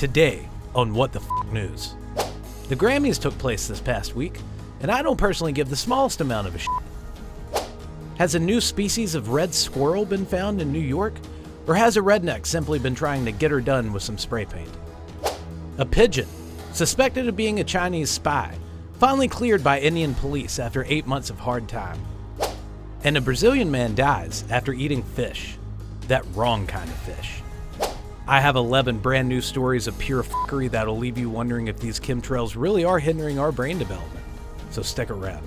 Today on What the News. The Grammys took place this past week, and I don't personally give the smallest amount of a shit. Has a new species of red squirrel been found in New York? Or has a redneck simply been trying to get her done with some spray paint? A pigeon, suspected of being a Chinese spy, finally cleared by Indian police after 8 months of hard time. And a Brazilian man dies after eating fish. That wrong kind of fish. I have 11 brand new stories of pure fuckery that'll leave you wondering if these chemtrails really are hindering our brain development. So stick around.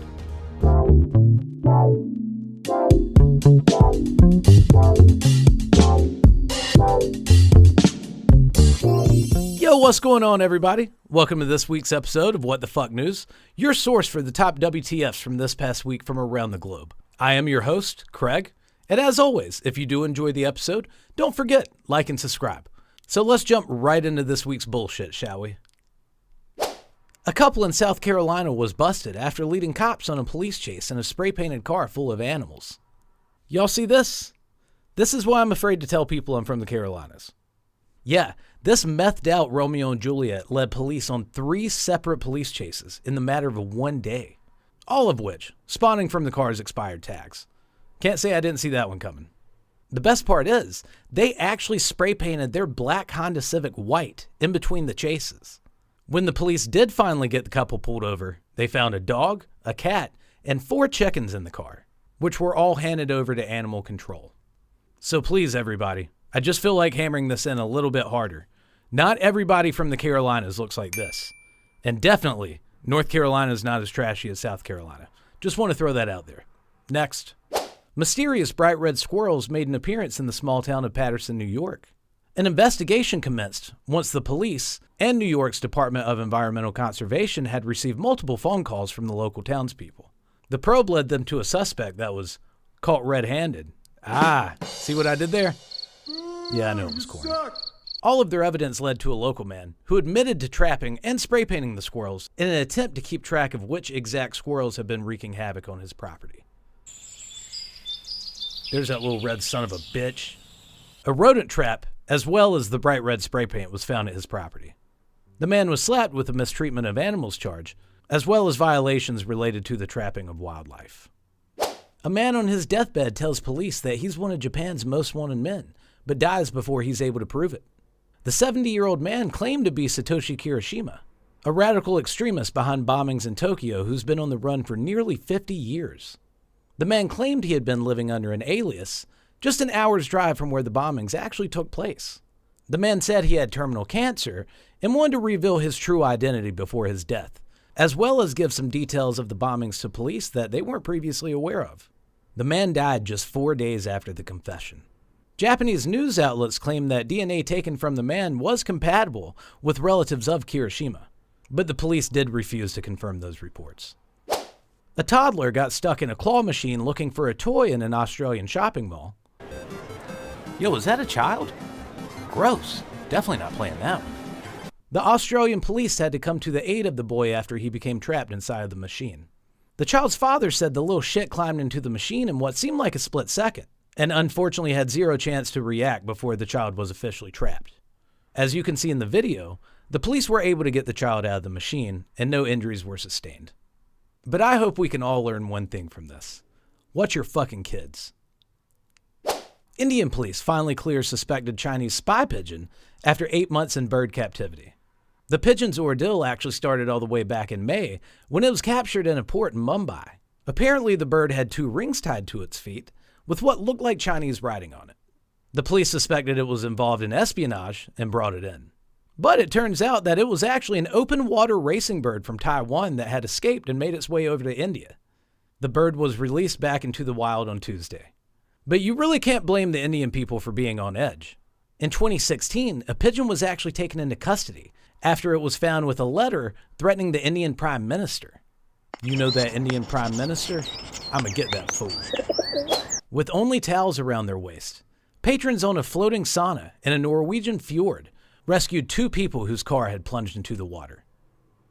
Yo, what's going on, everybody? Welcome to this week's episode of What the Fuck News, your source for the top WTFs from this past week from around the globe. I am your host, Craig, and as always, if you do enjoy the episode, don't forget, like and subscribe. So let's jump right into this week's bullshit, shall we? A couple in South Carolina was busted after leading cops on a police chase in a spray-painted car full of animals. Y'all see this? This is why I'm afraid to tell people I'm from the Carolinas. Yeah, this methed-out Romeo and Juliet led police on 3 separate police chases in the matter of one day, all of which spawning from the car's expired tags. Can't say I didn't see that one coming. The best part is, they actually spray-painted their black Honda Civic white in between the chases. When the police did finally get the couple pulled over, they found a dog, a cat, and 4 chickens in the car, which were all handed over to animal control. So please, everybody, I just feel like hammering this in a little bit harder. Not everybody from the Carolinas looks like this. And definitely, North Carolina is not as trashy as South Carolina. Just want to throw that out there. Next. Mysterious bright red squirrels made an appearance in the small town of Paterson, New York. An investigation commenced once the police and New York's Department of Environmental Conservation had received multiple phone calls from the local townspeople. The probe led them to a suspect that was caught red-handed. Ah, see what I did there? Yeah, I know it was corny. All of their evidence led to a local man who admitted to trapping and spray painting the squirrels in an attempt to keep track of which exact squirrels have been wreaking havoc on his property. There's that little red son of a bitch. A rodent trap, as well as the bright red spray paint, was found at his property. The man was slapped with a mistreatment of animals charge, as well as violations related to the trapping of wildlife. A man on his deathbed tells police that he's one of Japan's most wanted men, but dies before he's able to prove it. The 70-year-old man claimed to be Satoshi Kirishima, a radical extremist behind bombings in Tokyo who's been on the run for nearly 50 years. The man claimed he had been living under an alias, just an hour's drive from where the bombings actually took place. The man said he had terminal cancer and wanted to reveal his true identity before his death, as well as give some details of the bombings to police that they weren't previously aware of. The man died just 4 days after the confession. Japanese news outlets claimed that DNA taken from the man was compatible with relatives of Kirishima, but the police did refuse to confirm those reports. A toddler got stuck in a claw machine looking for a toy in an Australian shopping mall. Yo, is that a child? Gross. Definitely not playing that one. The Australian police had to come to the aid of the boy after he became trapped inside of the machine. The child's father said the little shit climbed into the machine in what seemed like a split second, and unfortunately had zero chance to react before the child was officially trapped. As you can see in the video, the police were able to get the child out of the machine, and no injuries were sustained. But I hope we can all learn one thing from this. Watch your fucking kids. Indian police finally clear suspected Chinese spy pigeon after 8 months in bird captivity. The pigeon's ordeal actually started all the way back in May when it was captured in a port in Mumbai. Apparently the bird had 2 rings tied to its feet with what looked like Chinese writing on it. The police suspected it was involved in espionage and brought it in. But it turns out that it was actually an open water racing bird from Taiwan that had escaped and made its way over to India. The bird was released back into the wild on Tuesday. But you really can't blame the Indian people for being on edge. In 2016, a pigeon was actually taken into custody after it was found with a letter threatening the Indian Prime Minister. You know that Indian Prime Minister? I'ma get that fool. With only towels around their waist, patrons on a floating sauna in a Norwegian fjord rescued 2 people whose car had plunged into the water.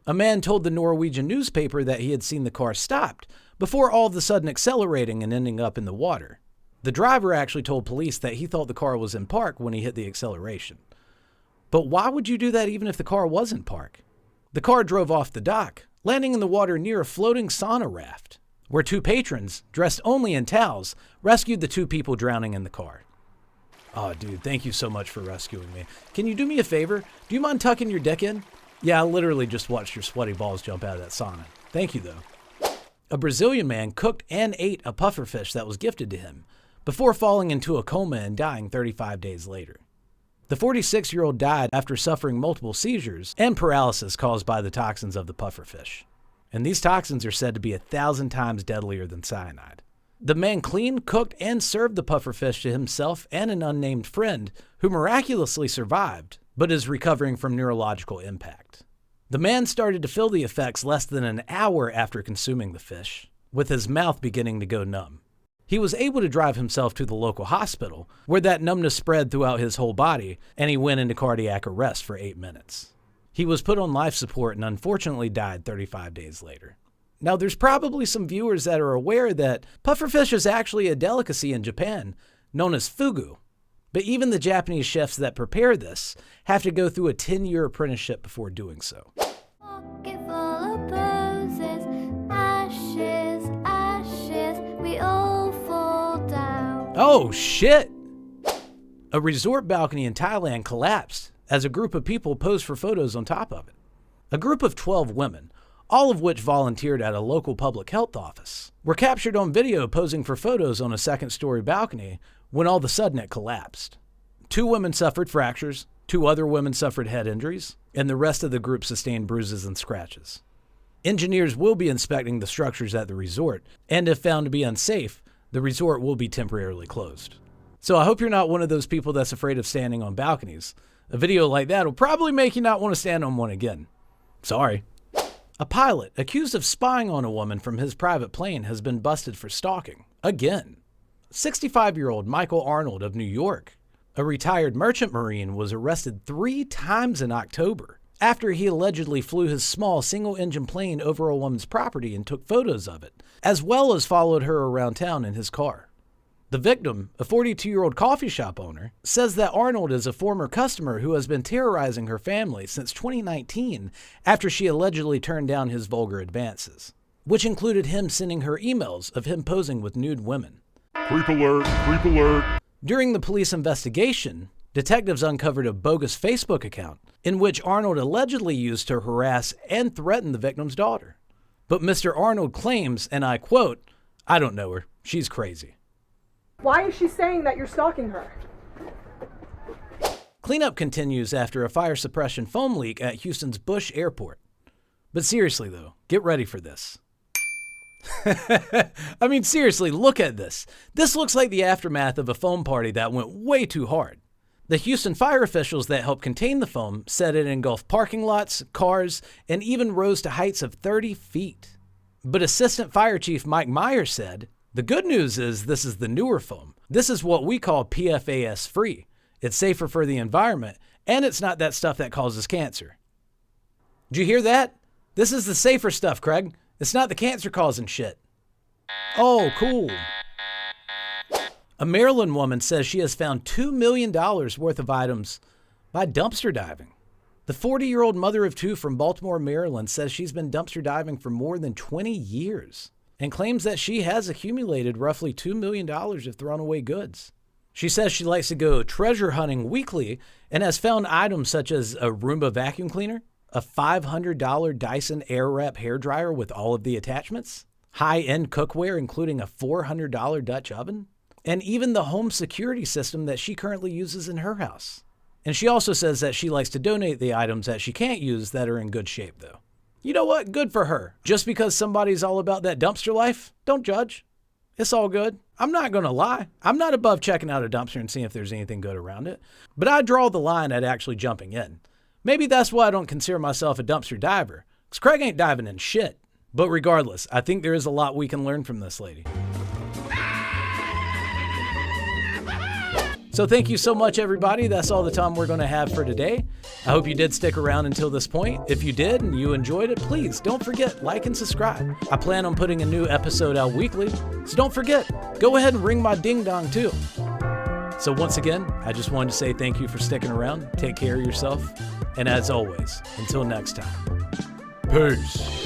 A man told the Norwegian newspaper that he had seen the car stopped before all of a sudden accelerating and ending up in the water. The driver actually told police that he thought the car was in park when he hit the acceleration. But why would you do that even if the car wasn't parked? The car drove off the dock, landing in the water near a floating sauna raft, where two patrons, dressed only in towels, rescued the two people drowning in the car. Oh, dude, thank you so much for rescuing me. Can you do me a favor? Do you mind tucking your dick in? Yeah, I literally just watched your sweaty balls jump out of that sauna. Thank you, though. A Brazilian man cooked and ate a pufferfish that was gifted to him before falling into a coma and dying 35 days later. The 46-year-old died after suffering multiple seizures and paralysis caused by the toxins of the pufferfish. And these toxins are said to be 1,000 times deadlier than cyanide. The man cleaned, cooked, and served the pufferfish to himself and an unnamed friend who miraculously survived, but is recovering from neurological impact. The man started to feel the effects less than an hour after consuming the fish, with his mouth beginning to go numb. He was able to drive himself to the local hospital, where that numbness spread throughout his whole body, and he went into cardiac arrest for 8 minutes. He was put on life support and unfortunately died 35 days later. Now, there's probably some viewers that are aware that pufferfish is actually a delicacy in Japan, known as fugu. But even the Japanese chefs that prepare this have to go through a 10-year apprenticeship before doing so. Pocket full of roses, ashes, ashes, we all fall down. Oh, shit! A resort balcony in Thailand collapsed as a group of people posed for photos on top of it. A group of 12 women, all of which volunteered at a local public health office, were captured on video posing for photos on a second-story balcony when all of a sudden it collapsed. 2 women suffered fractures, 2 other women suffered head injuries, and the rest of the group sustained bruises and scratches. Engineers will be inspecting the structures at the resort, and if found to be unsafe, the resort will be temporarily closed. So I hope you're not one of those people that's afraid of standing on balconies. A video like that will probably make you not want to stand on one again. Sorry. A pilot accused of spying on a woman from his private plane has been busted for stalking. Again. 65-year-old Michael Arnold of New York, a retired merchant marine, was arrested 3 times in October after he allegedly flew his small single-engine plane over a woman's property and took photos of it, as well as followed her around town in his car. The victim, a 42-year-old coffee shop owner, says that Arnold is a former customer who has been terrorizing her family since 2019 after she allegedly turned down his vulgar advances, which included him sending her emails of him posing with nude women. Creep alert, creep alert. During the police investigation, detectives uncovered a bogus Facebook account in which Arnold allegedly used to harass and threaten the victim's daughter. But Mr. Arnold claims, and I quote, "I don't know her. She's crazy." Why is she saying that you're stalking her? Cleanup continues after a fire suppression foam leak at Houston's Bush Airport. But seriously though, get ready for this. I mean, seriously, look at this. This looks like the aftermath of a foam party that went way too hard. The Houston fire officials that helped contain the foam said it engulfed parking lots, cars, and even rose to heights of 30 feet. But Assistant Fire Chief Mike Meyer said, "The good news is this is the newer foam. This is what we call PFAS free. It's safer for the environment, and it's not that stuff that causes cancer." Did you hear that? This is the safer stuff, Craig. It's not the cancer-causing shit. Oh, cool. A Maryland woman says she has found $2 million worth of items by dumpster diving. The 40-year-old mother of 2 from Baltimore, Maryland says she's been dumpster diving for more than 20 years and claims that she has accumulated roughly $2 million of thrown away goods. She says she likes to go treasure hunting weekly and has found items such as a Roomba vacuum cleaner, a $500 Dyson Airwrap hairdryer with all of the attachments, high-end cookware including a $400 Dutch oven, and even the home security system that she currently uses in her house. And she also says that she likes to donate the items that she can't use that are in good shape though. You know what? Good for her. Just because somebody's all about that dumpster life, don't judge. It's all good. I'm not going to lie. I'm not above checking out a dumpster and seeing if there's anything good around it. But I draw the line at actually jumping in. Maybe that's why I don't consider myself a dumpster diver, because Craig ain't diving in shit. But regardless, I think there is a lot we can learn from this lady. So thank you so much, everybody. That's all the time we're going to have for today. I hope you did stick around until this point. If you did and you enjoyed it, please don't forget, like and subscribe. I plan on putting a new episode out weekly, so don't forget, go ahead and ring my ding dong too. So once again, I just wanted to say thank you for sticking around. Take care of yourself. And as always, until next time, peace.